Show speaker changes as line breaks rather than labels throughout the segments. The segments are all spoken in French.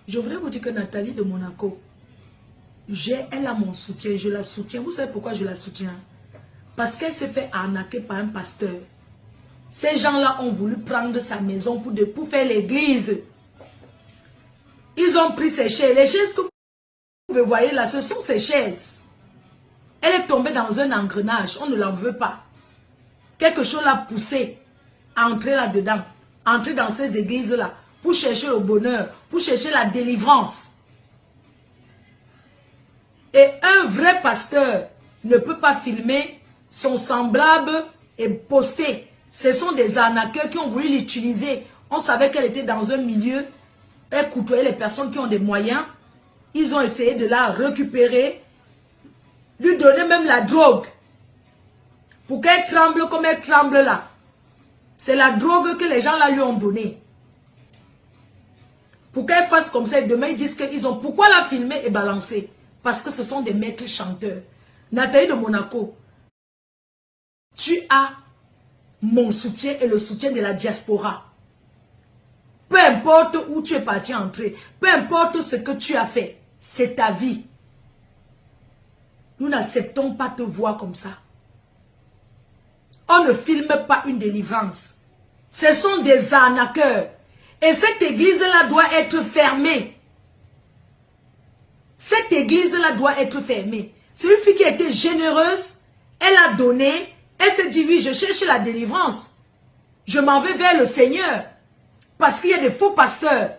Je voudrais vous dire que Nathalie de Monaco, elle a mon soutien, je la soutiens. Vous savez pourquoi je la soutiens? Parce qu'elle s'est fait arnaquer par un pasteur. Ces gens-là ont voulu prendre sa maison pour faire l'église. Ils ont pris ses chaises. Les chaises que vous voyez là, ce sont ses chaises. Elle est tombée dans un engrenage, on ne l'en veut pas. Quelque chose l'a poussée à entrer là-dedans, entrer dans ces églises-là, pour chercher le bonheur, pour chercher la délivrance. Et un vrai pasteur ne peut pas filmer son semblable et poster. Ce sont des arnaqueurs qui ont voulu l'utiliser. On savait qu'elle était dans un milieu, elle côtoyait les personnes qui ont des moyens. Ils ont essayé de la récupérer, lui donner même la drogue. Pour qu'elle tremble comme elle tremble là. C'est la drogue que les gens là lui ont donnée. Pour qu'elle fasse comme ça et demain ils disent qu'ils ont... Pourquoi la filmer et balancer? Parce que ce sont des maîtres chanteurs. Nathalie de Monaco, tu as mon soutien et le soutien de la diaspora. Peu importe où tu es parti entrer, peu importe ce que tu as fait, c'est ta vie. Nous n'acceptons pas te voir comme ça. On ne filme pas une délivrance. Ce sont des arnaqueurs. Et cette église-là doit être fermée. Cette église-là doit être fermée. C'est une fille qui était généreuse. Elle a donné. Elle s'est dit, oui, je cherche la délivrance. Je m'en vais vers le Seigneur. Parce qu'il y a des faux pasteurs.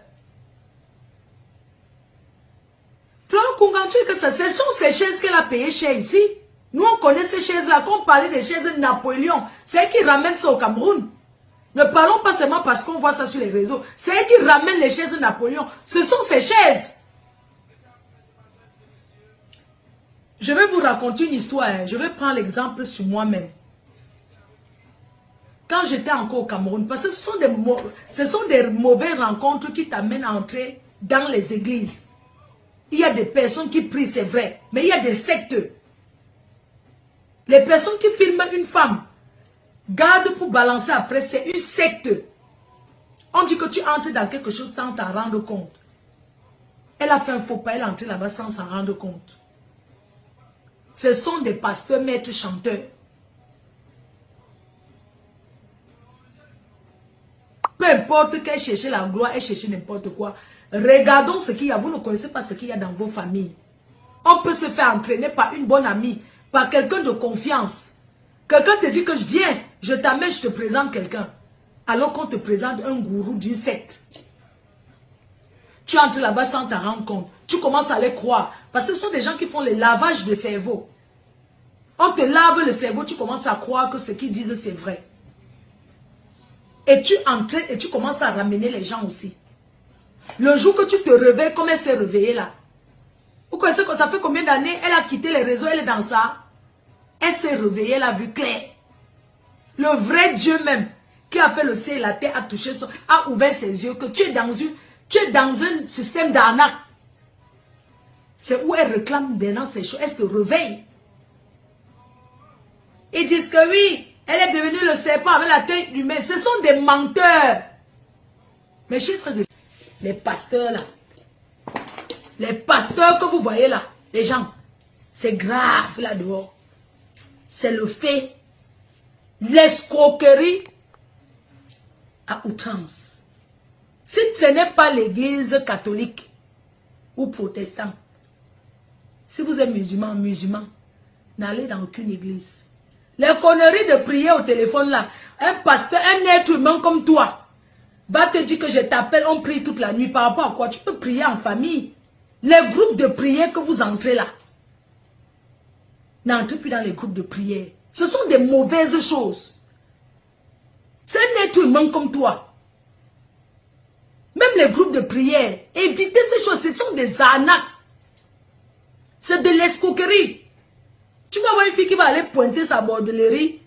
Florent Kungantu, ce sont ces chaises qu'elle a payées cher ici. Nous, on connaît ces chaises-là. Quand on parlait des chaises de Napoléon, c'est elle qui ramène ça au Cameroun. Ne parlons pas seulement parce qu'on voit ça sur les réseaux. C'est elle qui ramène les chaises de Napoléon. Ce sont ces chaises. Je vais vous raconter une histoire. Je vais prendre l'exemple sur moi-même. Quand j'étais encore au Cameroun, parce que ce sont des mauvaises rencontres qui t'amènent à entrer dans les églises. Il y a des personnes qui prient, c'est vrai. Mais il y a des sectes. Les personnes qui filment une femme, gardent pour balancer après, c'est une secte. On dit que tu entres dans quelque chose sans t'en rendre compte. Elle a fait un faux pas, elle est entrée là-bas sans s'en rendre compte. Ce sont des pasteurs maîtres chanteurs. Peu importe qu'elle cherche la gloire, elle cherche n'importe quoi. Regardons ce qu'il y a. Vous ne connaissez pas ce qu'il y a dans vos familles. On peut se faire entraîner par une bonne amie, par quelqu'un de confiance. Quelqu'un te dit que je viens, je t'amène, je te présente quelqu'un. Alors qu'on te présente un gourou d'une secte. Tu entres là-bas sans t'en rendre compte. Tu commences à les croire. Parce que ce sont des gens qui font le lavage de cerveau. On te lave le cerveau, tu commences à croire que ce qu'ils disent c'est vrai. Et tu entraînes et tu commences à ramener les gens aussi. Le jour que tu te réveilles, comme elle s'est réveillée là. Vous connaissez que ça fait combien d'années elle a quitté les réseaux, elle est dans ça. Elle s'est réveillée, elle a vu clair. Le vrai Dieu même, qui a fait le ciel et la terre, a ouvert ses yeux, que tu es dans un système d'arnaque. C'est où elle réclame maintenant ces choses, elle se réveille. Ils disent que oui, elle est devenue le serpent avec la tête humaine. Ce sont des menteurs. Mes chers frères et sœurs, les pasteurs là, les pasteurs que vous voyez là, les gens, c'est grave là dehors. C'est le fait, l'escroquerie à outrance. Si ce n'est pas l'église catholique ou protestant, si vous êtes musulman, n'allez dans aucune église. Les conneries de prier au téléphone là, un pasteur, un être humain comme toi, va te dire que je t'appelle, on prie toute la nuit. Par rapport à quoi? Tu peux prier en famille. Les groupes de prière que vous entrez là, n'entrez plus dans les groupes de prière. Ce sont des mauvaises choses. C'est un être humain comme toi. Même les groupes de prière, évitez ces choses, ce sont des arnaques. C'est de l'escroquerie. Tu vas voir une fille qui va aller pointer sa bordellerie.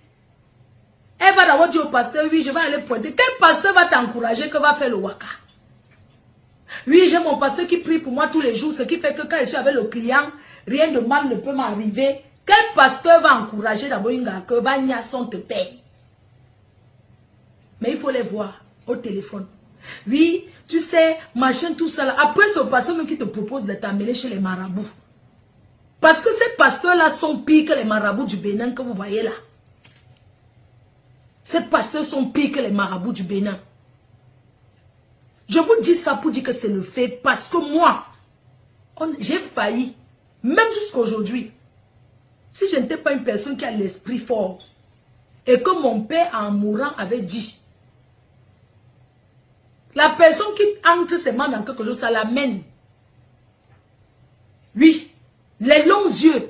Elle va d'abord dire au pasteur, oui, je vais aller pointer. Quel pasteur va t'encourager que va faire le waka? Oui, j'ai mon pasteur qui prie pour moi tous les jours, ce qui fait que quand je suis avec le client, rien de mal ne peut m'arriver. Quel pasteur va encourager d'abord une gars que va son te paye? Mais il faut les voir au téléphone. Oui, tu sais. sais, machin, tout ça là. Après, c'est au pasteur même qui te propose de t'amener chez les marabouts. Parce que ces pasteurs-là sont pires que les marabouts du Bénin que vous voyez là. Ces pasteurs sont pires que les marabouts du Bénin. Je vous dis ça pour dire que c'est le fait. Parce que moi, j'ai failli. Même jusqu'à aujourd'hui. Si je n'étais pas une personne qui a l'esprit fort. Et que mon père en mourant avait dit. La personne qui entre ses mains dans quelque chose, ça l'amène. Oui. Les longs yeux.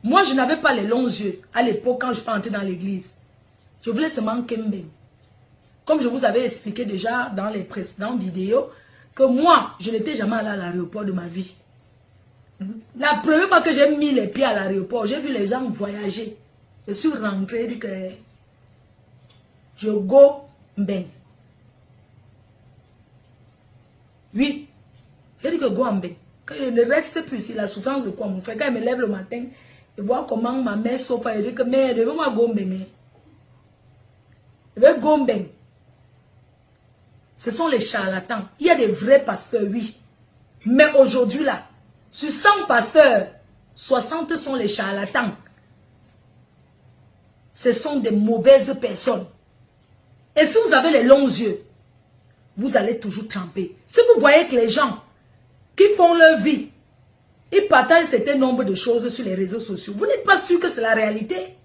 Moi, je n'avais pas les longs yeux à l'époque quand je suis entrée dans l'église. Je voulais seulement Kembe. Comme je vous avais expliqué déjà dans les précédentes vidéos, que moi, je n'étais jamais allée à l'aéroport de ma vie. La première fois que j'ai mis les pieds à l'aéroport, j'ai vu les gens voyager. Je suis rentrée et dit que je go Mbeng. Oui, j'ai dit que go Mbeng. Je ne reste plus ici, la souffrance de quoi mon frère. Quand il me lève le matin, je vois comment ma mère sauf, je dis que mère, je veux moi Gombeng. Je veux Gombeng. Ce sont les charlatans. Il y a des vrais pasteurs, oui. Mais aujourd'hui là, sur 100 pasteurs, 60 sont les charlatans. Ce sont des mauvaises personnes. Et si vous avez les longs yeux, vous allez toujours tremper. Si vous voyez que les gens qui font leur vie, ils partagent un certain nombre de choses sur les réseaux sociaux. Vous n'êtes pas sûr que c'est la réalité.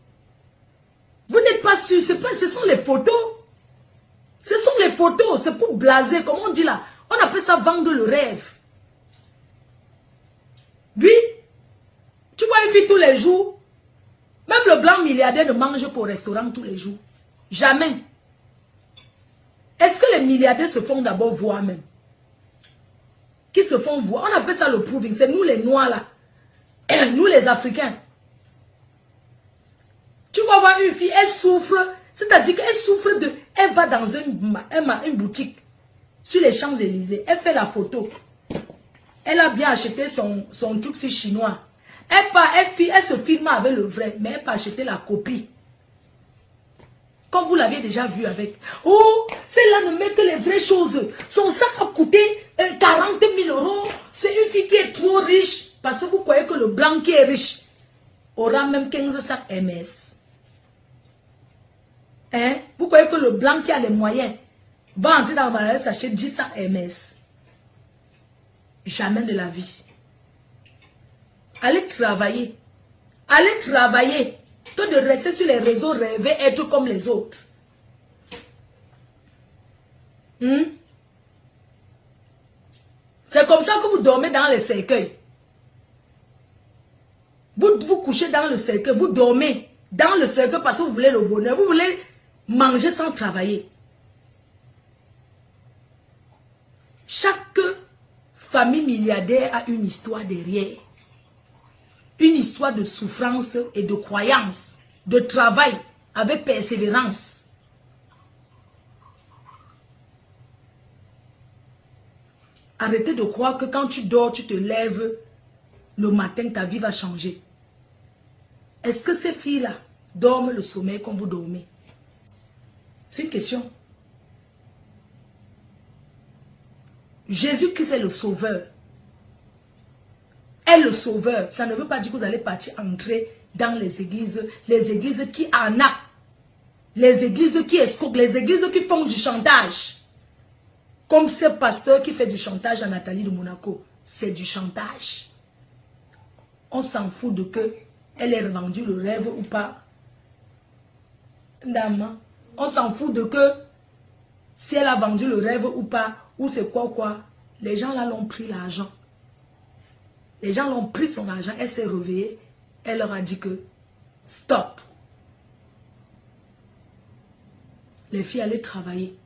Vous n'êtes pas sûr. Ce sont les photos. Ce sont les photos. C'est pour blaser. Comme on dit là. On appelle ça vendre le rêve. Oui. Tu vois une fille tous les jours. Même le blanc milliardaire ne mange pas au restaurant tous les jours. Jamais. Est-ce que les milliardaires se font d'abord voir même? Qui se font voir. On appelle ça le proving. C'est nous les noirs là. Nous les Africains. Tu vas voir une fille, elle souffre. C'est-à-dire qu'elle souffre de... Elle va dans une boutique. Sur les Champs-Élysées. Elle fait la photo. Elle a bien acheté son truc si chinois. Elle se filme avec le vrai. Mais elle peut acheter la copie. Comme vous l'aviez déjà vu avec. Oh, celle-là ne met que les vraies choses. Son sac a coûté 40 000 €. C'est une fille qui est trop riche. Parce que vous croyez que le blanc qui est riche aura même 15 sacs MS. Hein? Vous croyez que le blanc qui a les moyens va entrer dans le magasin s'acheter 10 sacs MS. Jamais de la vie. Allez travailler. Allez travailler. Que de rester sur les réseaux, rêver, être comme les autres. C'est comme ça que vous dormez dans les cercueils. Vous couchez dans le cercueil, vous dormez dans le cercueil parce que vous voulez le bonheur. Vous voulez manger sans travailler. Chaque famille milliardaire a une histoire derrière. Une histoire de souffrance et de croyance, de travail avec persévérance. Arrêtez de croire que quand tu dors, tu te lèves, le matin, ta vie va changer. Est-ce que ces filles-là dorment le sommeil comme vous dormez? C'est une question. Jésus-Christ est le sauveur. Est le sauveur. Ça ne veut pas dire que vous allez partir entrer dans les églises qui en a. Les églises qui escroquent, les églises qui font du chantage. Comme ce pasteur qui fait du chantage à Nathalie de Monaco. C'est du chantage. On s'en fout de que elle ait vendu le rêve ou pas. Dame, on s'en fout de que si elle a vendu le rêve ou pas, ou c'est quoi. Les gens là l'ont pris l'argent. Les gens l'ont pris son argent, elle s'est réveillée, elle leur a dit que stop. Les filles allaient travailler.